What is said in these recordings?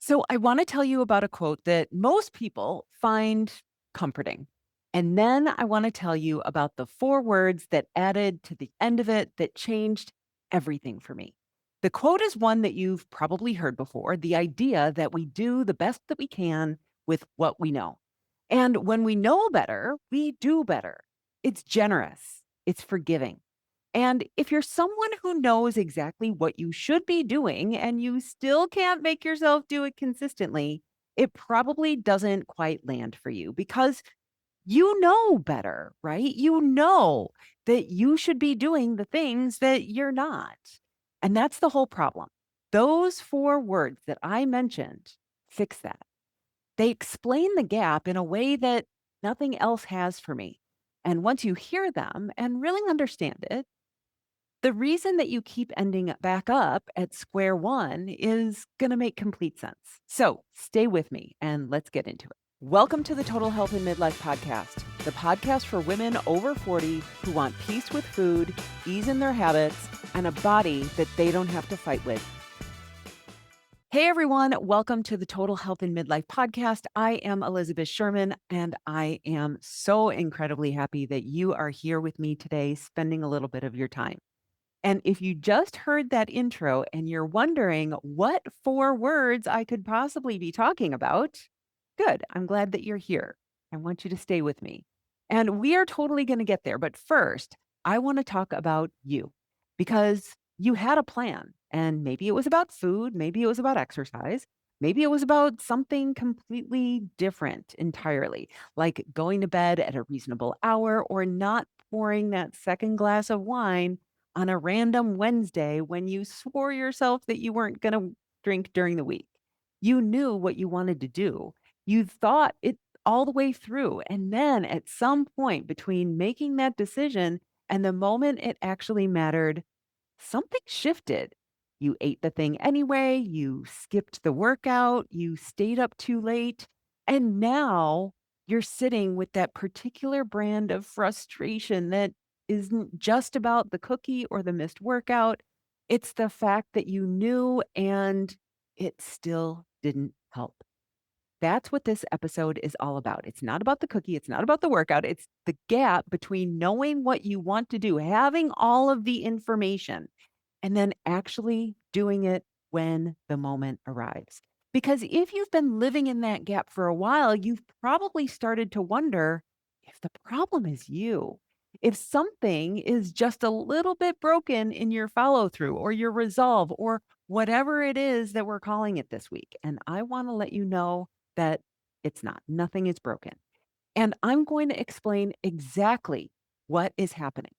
So, I want to tell you about a quote that most people find comforting. And then I want to tell you about the four words that added to the end of it that changed everything for me. The quote is one that you've probably heard before, the idea that we do the best that we can with what we know. And when we know better, we do better. It's generous, it's forgiving. And if you're someone who knows exactly what you should be doing and you still can't make yourself do it consistently, it probably doesn't quite land for you because you know better, right? You know that you should be doing the things that you're not. And that's the whole problem. Those four words that I mentioned fix that. They explain the gap in a way that nothing else has for me. And once you hear them and really understand it, the reason that you keep ending back up at square one is going to make complete sense. So stay with me and let's get into it. Welcome to the Total Health and Midlife Podcast, the podcast for women over 40 who want peace with food, ease in their habits, and a body that they don't have to fight with. Hey everyone, welcome to the Total Health and Midlife Podcast. I am Elizabeth Sherman, and I am so incredibly happy that you are here with me today, spending a little bit of your time. And if you just heard that intro and you're wondering what four words I could possibly be talking about, good. I'm glad that you're here. I want you to stay with me. And we are totally going to get there. But first, I want to talk about you because you had a plan. And maybe it was about food, maybe it was about exercise, maybe it was about something completely different entirely, like going to bed at a reasonable hour or not pouring that second glass of wine on a random Wednesday when you swore yourself that you weren't going to drink during the week. You knew what you wanted to do. You thought it all the way through. And then at some point between making that decision and the moment it actually mattered, something shifted. You ate the thing anyway, you skipped the workout, you stayed up too late, and now you're sitting with that particular brand of frustration that isn't just about the cookie or the missed workout. It's the fact that you knew and it still didn't help. That's what this episode is all about. It's not about the cookie. It's not about the workout. It's the gap between knowing what you want to do, having all of the information, and then actually doing it when the moment arrives. Because if you've been living in that gap for a while, you've probably started to wonder if the problem is you. If something is just a little bit broken in your follow through or your resolve or whatever it is that we're calling it this week. And I want to let you know that it's not, nothing is broken. And I'm going to explain exactly what is happening.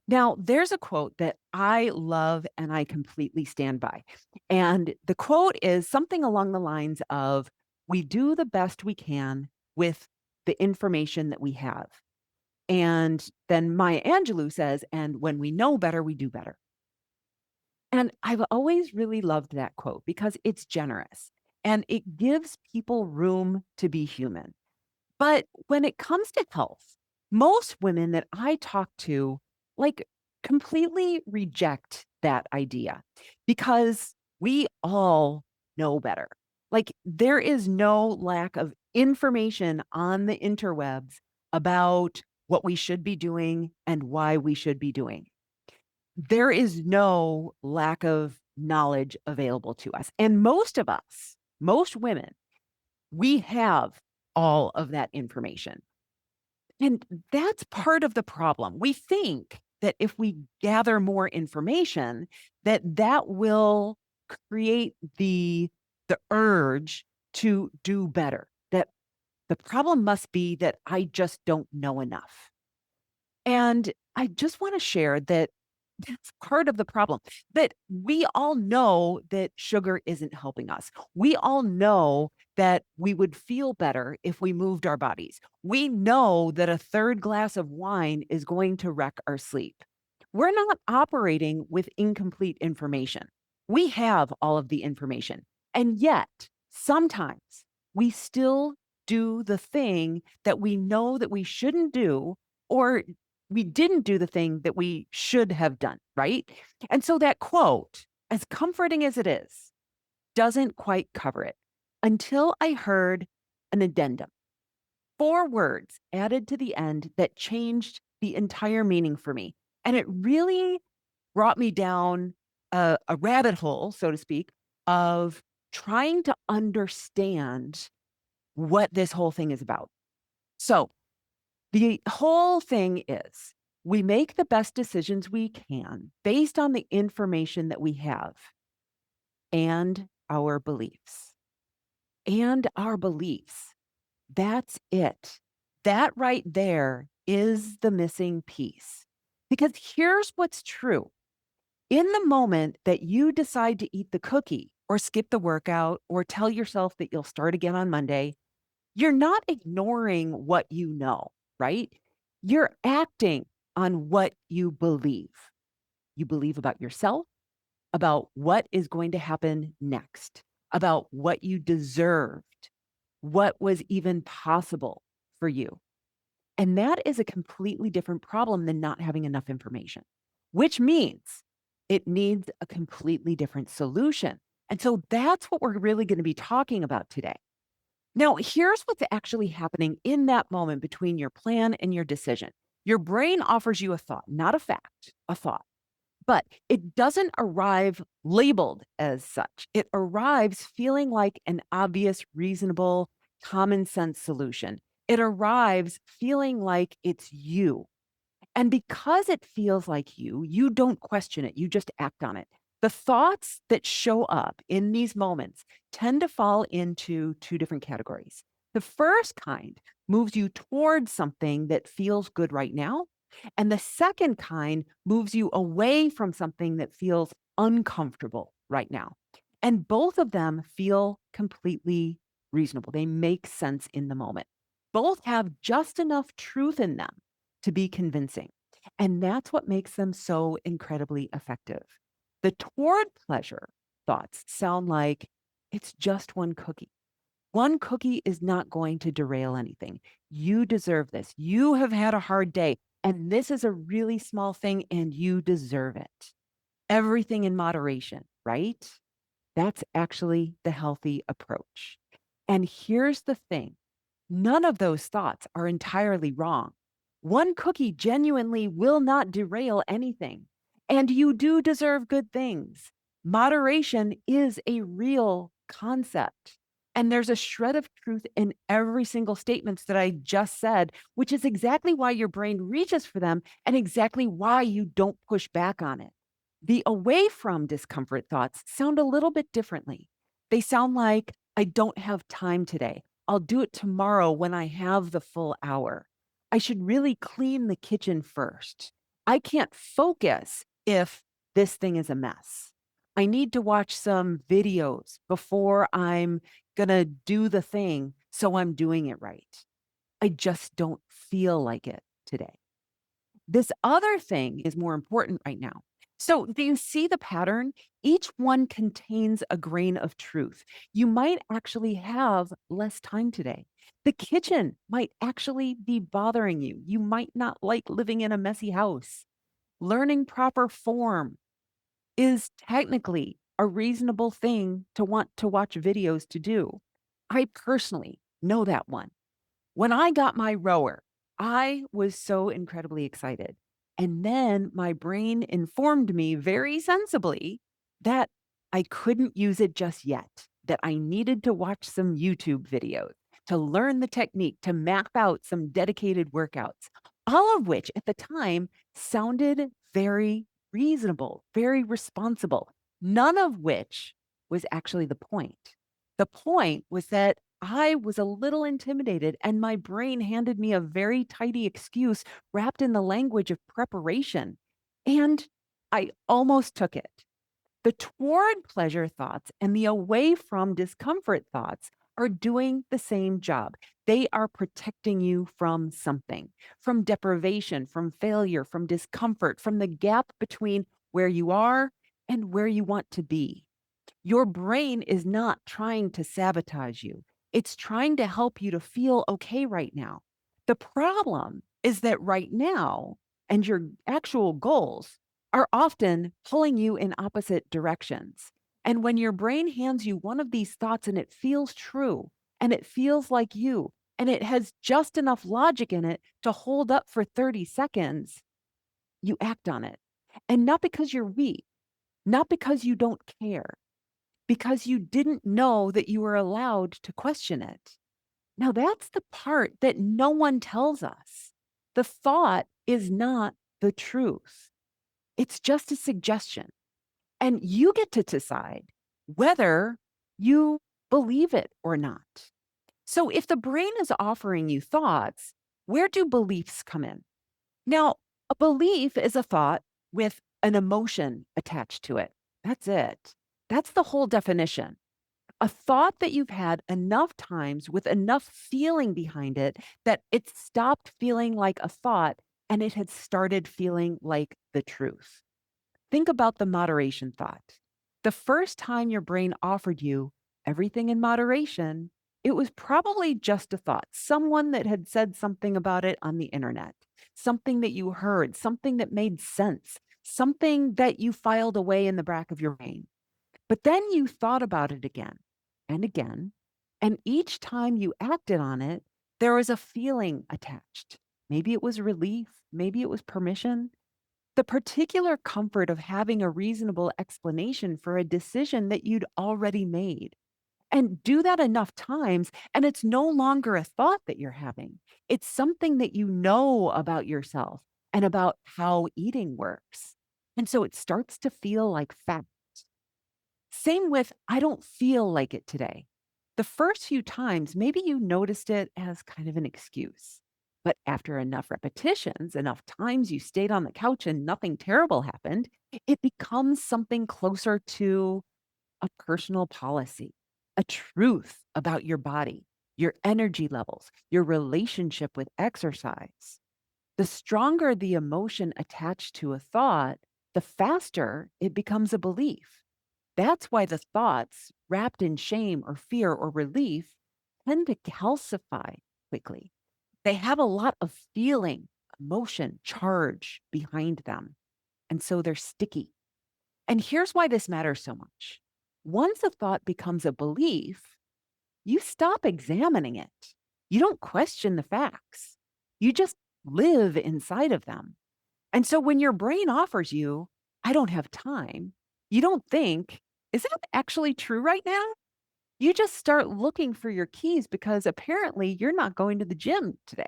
Now, there's a quote that I love and I completely stand by. And the quote is something along the lines of, we do the best we can with the information that we have. And then Maya Angelou says, and when we know better, we do better. And I've always really loved that quote because it's generous and it gives people room to be human. But when it comes to health, most women that I talk to, like, completely reject that idea because we all know better. Like, there is no lack of information on the interwebs about what we should be doing and why we should be doing. There is no lack of knowledge available to us. And most of us, most women, we have all of that information. And that's part of the problem. We think that if we gather more information, that that will create the urge to do better. That the problem must be that I just don't know enough. And I just want to share that that's part of the problem, that we all know that sugar isn't helping us. We all know that we would feel better if we moved our bodies. We know that a third glass of wine is going to wreck our sleep. We're not operating with incomplete information. We have all of the information. And yet, sometimes we still do the thing that we know that we shouldn't do, or we didn't do the thing that we should have done, right? And so that quote, as comforting as it is, doesn't quite cover it until I heard an addendum. 4 words added to the end that changed the entire meaning for me. And it really brought me down a rabbit hole, so to speak, of trying to understand what this whole thing is about. So, the whole thing is we make the best decisions we can based on the information that we have and our beliefs. And our beliefs. That's it. That right there is the missing piece. Because here's what's true. In the moment that you decide to eat the cookie or skip the workout or tell yourself that you'll start again on Monday, you're not ignoring what you know, right? You're acting on what you believe. You believe about yourself, about what is going to happen next, about what you deserved, what was even possible for you. And that is a completely different problem than not having enough information, which means it needs a completely different solution. And so that's what we're really going to be talking about today. Now, here's what's actually happening in that moment between your plan and your decision. Your brain offers you a thought, not a fact, a thought, but it doesn't arrive labeled as such. It arrives feeling like an obvious, reasonable, common sense solution. It arrives feeling like it's you. And because it feels like you don't question it, you just act on it. The thoughts that show up in these moments tend to fall into two different categories. The first kind moves you towards something that feels good right now. And the second kind moves you away from something that feels uncomfortable right now. And both of them feel completely reasonable. They make sense in the moment. Both have just enough truth in them to be convincing. And that's what makes them so incredibly effective. The toward pleasure thoughts sound like it's just one cookie. One cookie is not going to derail anything. You deserve this. You have had a hard day, and this is a really small thing, and you deserve it. Everything in moderation, right? That's actually the healthy approach. And here's the thing. None of those thoughts are entirely wrong. One cookie genuinely will not derail anything. And you do deserve good things. Moderation is a real concept. And there's a shred of truth in every single statement that I just said, which is exactly why your brain reaches for them and exactly why you don't push back on it. The away from discomfort thoughts sound a little bit differently. They sound like, I don't have time today. I'll do it tomorrow when I have the full hour. I should really clean the kitchen first. I can't focus if this thing is a mess. I need to watch some videos before I'm going to do the thing so I'm doing it right. I just don't feel like it today. This other thing is more important right now. So, do you see the pattern? Each one contains a grain of truth. You might actually have less time today. The kitchen might actually be bothering you. You might not like living in a messy house. Learning proper form is technically a reasonable thing to want to watch videos to do. I personally know that one. When I got my rower, I was so incredibly excited. And then my brain informed me very sensibly that I couldn't use it just yet, that I needed to watch some YouTube videos to learn the technique, to map out some dedicated workouts, all of which at the time sounded very reasonable, very responsible, none of which was actually the point. The point was that I was a little intimidated, and my brain handed me a very tidy excuse wrapped in the language of preparation. And I almost took it. The toward pleasure thoughts and the away from discomfort thoughts are doing the same job. They are protecting you from something, from deprivation, from failure, from discomfort, from the gap between where you are and where you want to be. Your brain is not trying to sabotage you. It's trying to help you to feel okay right now. The problem is that right now and your actual goals are often pulling you in opposite directions. And when your brain hands you one of these thoughts and it feels true and it feels like you and it has just enough logic in it to hold up for 30 seconds, you act on it. And not because you're weak, not because you don't care, because you didn't know that you were allowed to question it. Now, that's the part that no one tells us. The thought is not the truth, it's just a suggestion. And you get to decide whether you believe it or not. So, if the brain is offering you thoughts, where do beliefs come in? Now, a belief is a thought with an emotion attached to it. That's it. That's the whole definition. A thought that you've had enough times with enough feeling behind it that it stopped feeling like a thought and it had started feeling like the truth. Think about the moderation thought. The first time your brain offered you everything in moderation, it was probably just a thought, someone that had said something about it on the internet, something that you heard, something that made sense, something that you filed away in the back of your brain. But then you thought about it again and again. And each time you acted on it, there was a feeling attached. Maybe it was relief, maybe it was permission, the particular comfort of having a reasonable explanation for a decision that you'd already made. And do that enough times, and it's no longer a thought that you're having. It's something that you know about yourself and about how eating works. And so it starts to feel like fact. Same with, I don't feel like it today. The first few times, maybe you noticed it as kind of an excuse. But after enough repetitions, enough times you stayed on the couch and nothing terrible happened, it becomes something closer to a personal policy, a truth about your body, your energy levels, your relationship with exercise. The stronger the emotion attached to a thought, the faster it becomes a belief. That's why the thoughts wrapped in shame or fear or relief tend to calcify quickly. They have a lot of feeling, emotion, charge behind them. And so they're sticky. And here's why this matters so much. Once a thought becomes a belief, you stop examining it. You don't question the facts. You just live inside of them. And so when your brain offers you, I don't have time, you don't think, is that actually true right now? You just start looking for your keys because apparently you're not going to the gym today.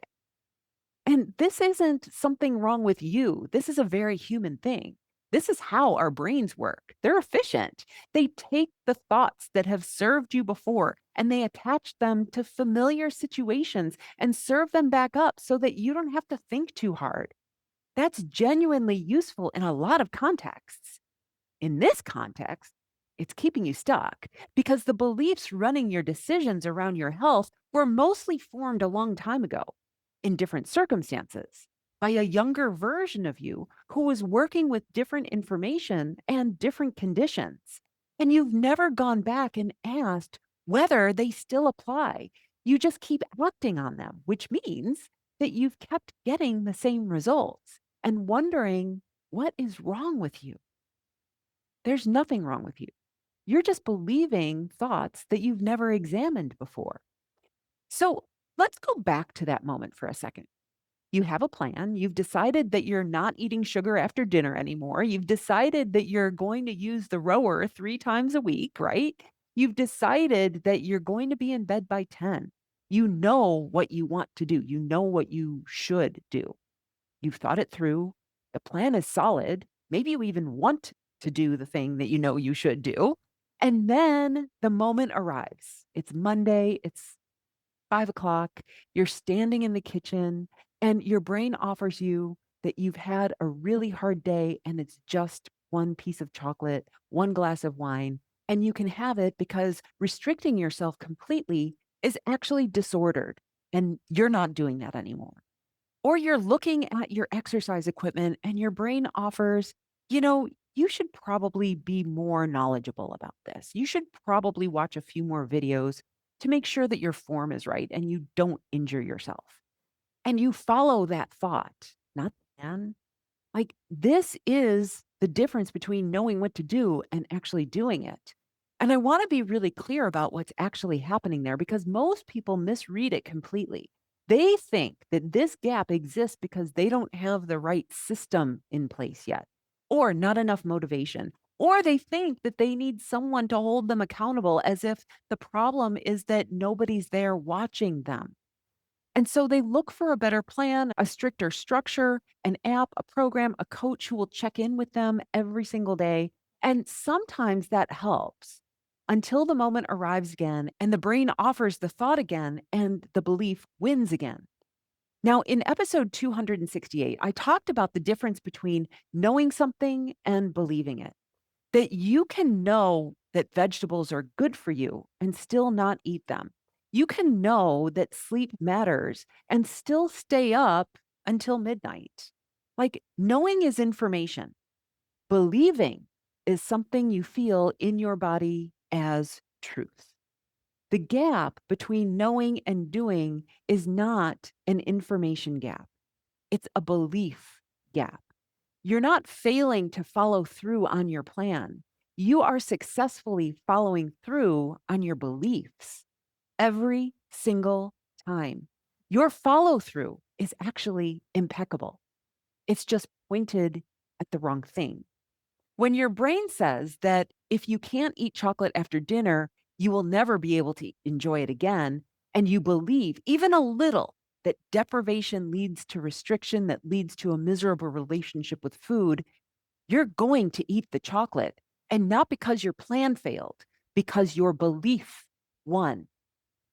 And this isn't something wrong with you. This is a very human thing. This is how our brains work. They're efficient. They take the thoughts that have served you before and they attach them to familiar situations and serve them back up so that you don't have to think too hard. That's genuinely useful in a lot of contexts. In this context, it's keeping you stuck because the beliefs running your decisions around your health were mostly formed a long time ago in different circumstances by a younger version of you who was working with different information and different conditions. And you've never gone back and asked whether they still apply. You just keep acting on them, which means that you've kept getting the same results and wondering what is wrong with you. There's nothing wrong with you. You're just believing thoughts that you've never examined before. So let's go back to that moment for a second. You have a plan. You've decided that you're not eating sugar after dinner anymore. You've decided that you're going to use the rower 3 times a week, right? You've decided that you're going to be in bed by 10. You know what you want to do. You know what you should do. You've thought it through. The plan is solid. Maybe you even want to do the thing that you know you should do. And then the moment arrives. It's Monday, it's 5 o'clock. You're standing in the kitchen, and your brain offers you that you've had a really hard day and it's just one piece of chocolate, one glass of wine, and you can have it because restricting yourself completely is actually disordered. And you're not doing that anymore. Or you're looking at your exercise equipment and your brain offers, you should probably be more knowledgeable about this. You should probably watch a few more videos to make sure that your form is right and you don't injure yourself. And you follow that thought, not the plan. Like this is the difference between knowing what to do and actually doing it. And I want to be really clear about what's actually happening there because most people misread it completely. They think that this gap exists because they don't have the right system in place yet, or not enough motivation, or they think that they need someone to hold them accountable as if the problem is that nobody's there watching them. And so they look for a better plan, a stricter structure, an app, a program, a coach who will check in with them every single day. And sometimes that helps until the moment arrives again and the brain offers the thought again and the belief wins again. Now, in episode 268, I talked about the difference between knowing something and believing it, that you can know that vegetables are good for you and still not eat them. You can know that sleep matters and still stay up until midnight. Like knowing is information, believing is something you feel in your body as truth. The gap between knowing and doing is not an information gap, it's a belief gap. You're not failing to follow through on your plan. You are successfully following through on your beliefs every single time. Your follow through is actually impeccable. It's just pointed at the wrong thing. When your brain says that if you can't eat chocolate after dinner, you will never be able to enjoy it again, and you believe even a little that deprivation leads to restriction that leads to a miserable relationship with food, you're going to eat the chocolate. And not because your plan failed, because your belief won.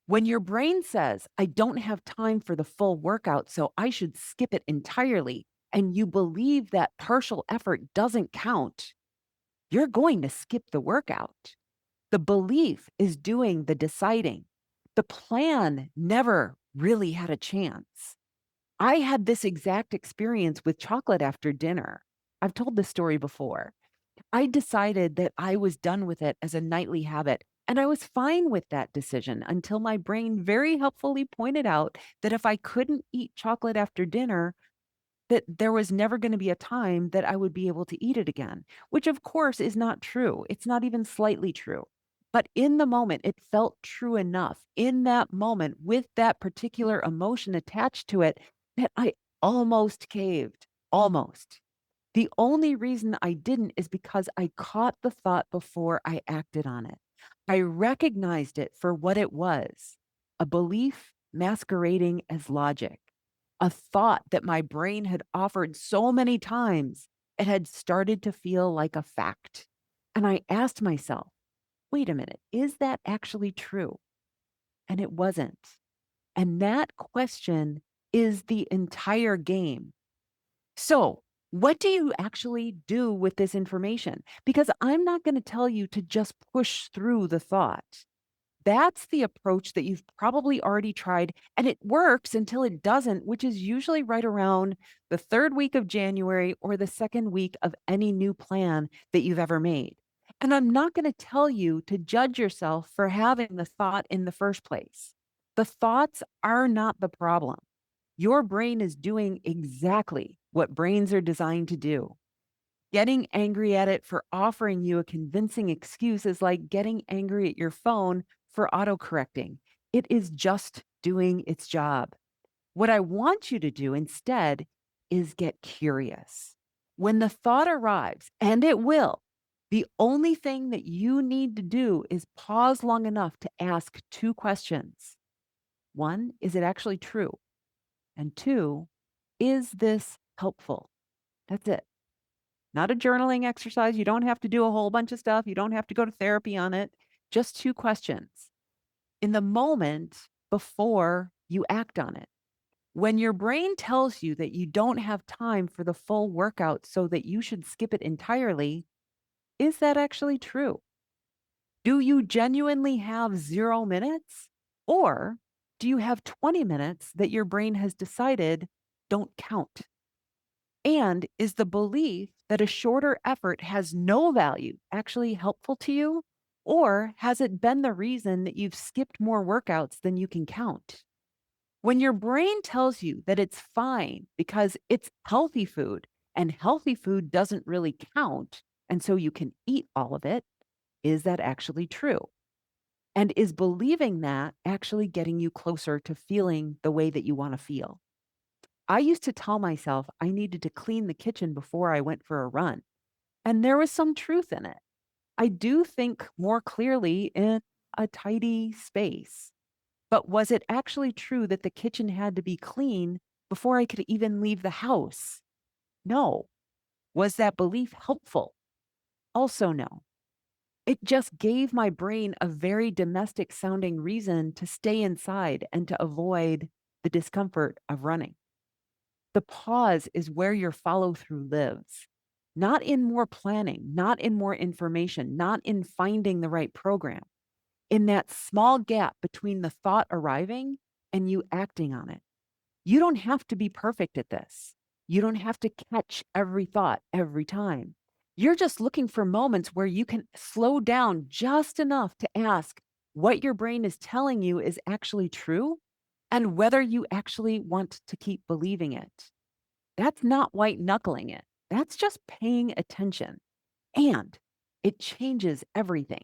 When your brain says, I don't have time for the full workout, so I should skip it entirely, and you believe that partial effort doesn't count, you're going to skip the workout. The belief is doing the deciding. The plan never really had a chance. I had this exact experience with chocolate after dinner. I've told this story before. I decided that I was done with it as a nightly habit. And I was fine with that decision until my brain very helpfully pointed out that if I couldn't eat chocolate after dinner, that there was never going to be a time that I would be able to eat it again, which of course is not true. It's not even slightly true. But in the moment, it felt true enough in that moment with that particular emotion attached to it that I almost caved. Almost. The only reason I didn't is because I caught the thought before I acted on it. I recognized it for what it was, a belief masquerading as logic, a thought that my brain had offered so many times, it had started to feel like a fact. And I asked myself, wait a minute, is that actually true? And it wasn't. And that question is the entire game. So, what do you actually do with this information? Because I'm not going to tell you to just push through the thought. That's the approach that you've probably already tried, and it works until it doesn't, which is usually right around the third week of January or the second week of any new plan that you've ever made. And I'm not going to tell you to judge yourself for having the thought in the first place. The thoughts are not the problem. Your brain is doing exactly what brains are designed to do. Getting angry at it for offering you a convincing excuse is like getting angry at your phone for autocorrecting. It is just doing its job. What I want you to do instead is get curious. When the thought arrives, and it will, the only thing that you need to do is pause long enough to ask two questions. One, is it actually true? And two, is this helpful? That's it. Not a journaling exercise. You don't have to do a whole bunch of stuff. You don't have to go to therapy on it. Just two questions in the moment before you act on it. When your brain tells you that you don't have time for the full workout so that you should skip it entirely, is that actually true? Do you genuinely have 0 minutes? Or do you have 20 minutes that your brain has decided don't count? And is the belief that a shorter effort has no value actually helpful to you? Or has it been the reason that you've skipped more workouts than you can count? When your brain tells you that it's fine because it's healthy food and healthy food doesn't really count, and so you can eat all of it, Is that actually true? And is believing that actually getting you closer to feeling the way that you want to feel? I used to tell myself I needed to clean the kitchen before I went for a run, and there was some truth in it. I do think more clearly in a tidy space. But was it actually true that the kitchen had to be clean before I could even leave the house? No. Was that belief helpful? Also, no. It just gave my brain a very domestic sounding reason to stay inside and to avoid the discomfort of running. The pause is where your follow through lives, not in more planning, not in more information, not in finding the right program, in that small gap between the thought arriving and you acting on it. You don't have to be perfect at this. You don't have to catch every thought every time. You're just looking for moments where you can slow down just enough to ask what your brain is telling you is actually true and whether you actually want to keep believing it. That's not white knuckling it. That's just paying attention. And it changes everything.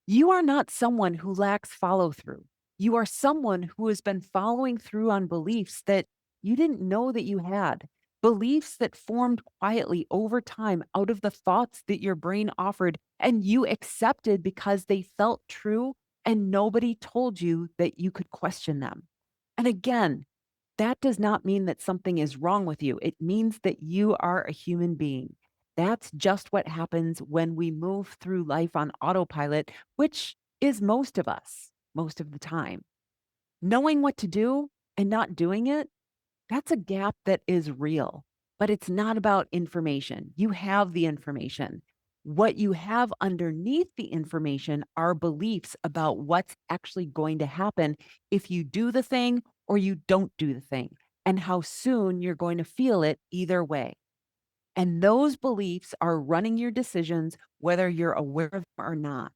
You are not someone who lacks follow through. You are someone who has been following through on beliefs that you didn't know that you had, beliefs that formed quietly over time out of the thoughts that your brain offered and you accepted because they felt true and nobody told you that you could question them. And again, that does not mean that something is wrong with you. It means that you are a human being. That's just what happens when we move through life on autopilot, which is most of us, most of the time. Knowing what to do and not doing it, that's a gap that is real, but it's not about information. You have the information. What you have underneath the information are beliefs about what's actually going to happen if you do the thing or you don't do the thing, and how soon you're going to feel it either way. And those beliefs are running your decisions, whether you're aware of them or not.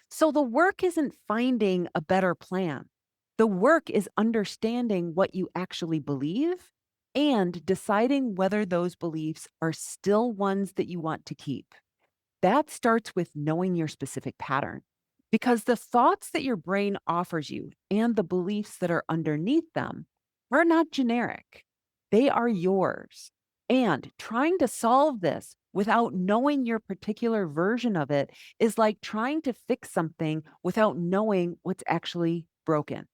So the work isn't finding a better plan. The work is understanding what you actually believe and deciding whether those beliefs are still ones that you want to keep. That starts with knowing your specific pattern because the thoughts that your brain offers you and the beliefs that are underneath them are not generic. They are yours. And trying to solve this without knowing your particular version of it is like trying to fix something without knowing what's actually broken.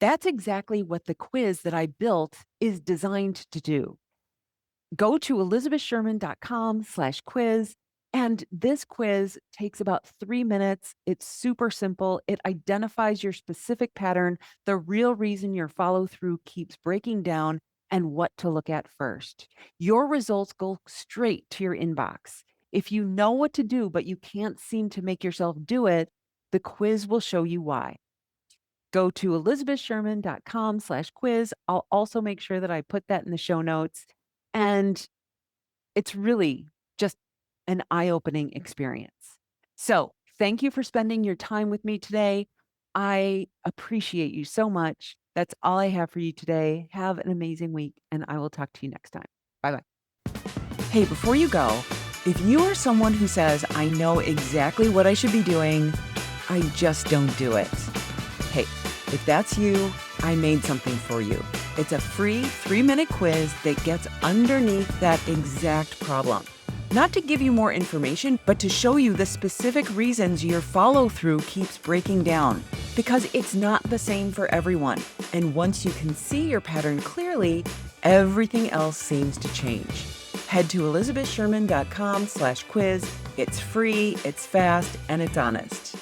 That's exactly what the quiz that I built is designed to do. Go to elizabethsherman.com/quiz. And this quiz takes about 3 minutes. It's super simple. It identifies your specific pattern, the real reason your follow through keeps breaking down, and what to look at first. Your results go straight to your inbox. If you know what to do, but you can't seem to make yourself do it, the quiz will show you why. Go to elizabethsherman.com/quiz. I'll also make sure that I put that in the show notes. And it's really just an eye-opening experience. So, thank you for spending your time with me today. I appreciate you so much. That's all I have for you today. Have an amazing week, and I will talk to you next time. Bye-bye. Hey, before you go, if you are someone who says, I know exactly what I should be doing, I just don't do it. Hey, if that's you, I made something for you. It's a free 3-minute quiz that gets underneath that exact problem. Not to give you more information, but to show you the specific reasons your follow through keeps breaking down. Because it's not the same for everyone. And once you can see your pattern clearly, everything else seems to change. Head to elizabethsherman.com/quiz. It's free, it's fast, and it's honest.